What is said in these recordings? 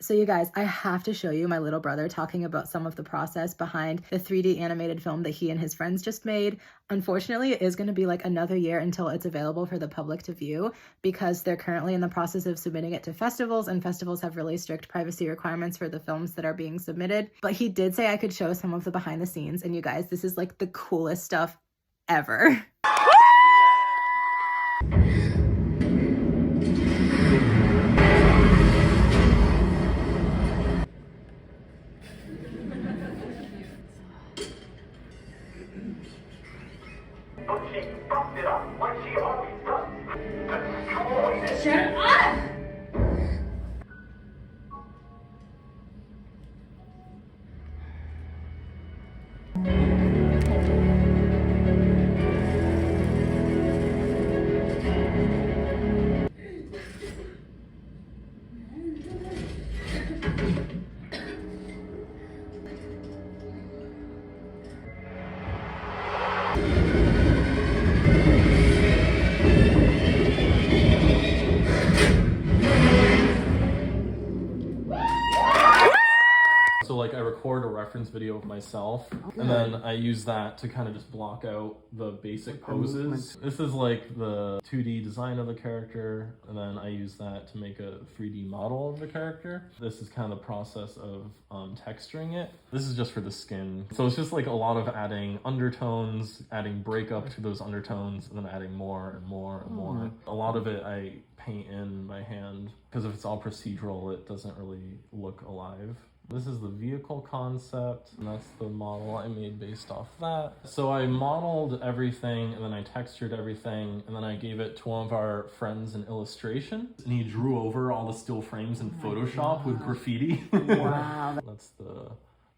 So you guys, I have to show you my little brother talking about some of the process behind the 3D animated film that he and his friends just made. Unfortunately, it is going to be like another year until it's available for the public to view because they're currently in the process of submitting it to festivals, and festivals have really strict privacy requirements for the films that are being submitted. But he did say I could show some of the behind the scenes, and you guys, this is like the coolest stuff ever. But she fucked it up like she always does. Destroyed it. Shut up! So like I record a reference video of myself and then I use that to kind of just block out the basic poses. This is like the 2D design of the character, and then I use that to make a 3D model of the character. This is kind of the process of texturing it. This is just for the skin. So it's just like a lot of adding undertones, adding breakup to those undertones, and then adding more and more and more. A lot of it I paint in by hand because if it's all procedural, it doesn't really look alive. This is the vehicle concept, and that's the model I made based off that. So I modeled everything, and then I textured everything, and then I gave it to one of our friends in illustration, and he drew over all the still frames in Photoshop with graffiti. Wow. That's the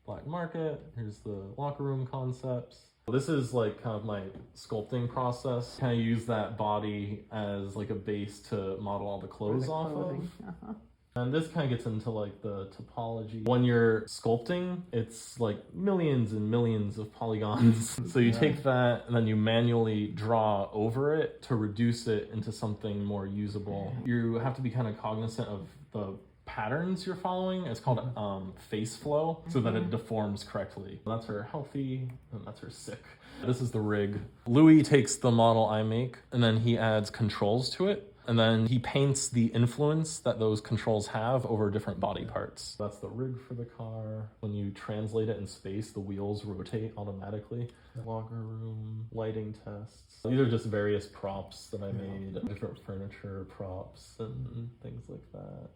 black market. Here's the locker room concepts. This is like kind of my sculpting process. Kind of use that body as like a base to model all the clothes off of. And this kind of gets into like the topology. When you're sculpting, it's like millions and millions of polygons. So you take that and then you manually draw over it to reduce it into something more usable. You have to be kind of cognizant of the patterns you're following. It's called face flow, so that it deforms correctly. That's her healthy and that's her sick. This is the rig. Louis takes the model I make and then he adds controls to it. And then he paints the influence that those controls have over different body parts. That's the rig for the car. When you translate it in space, the wheels rotate automatically. Locker room, lighting tests. These are just various props that I made, different furniture props and things like that.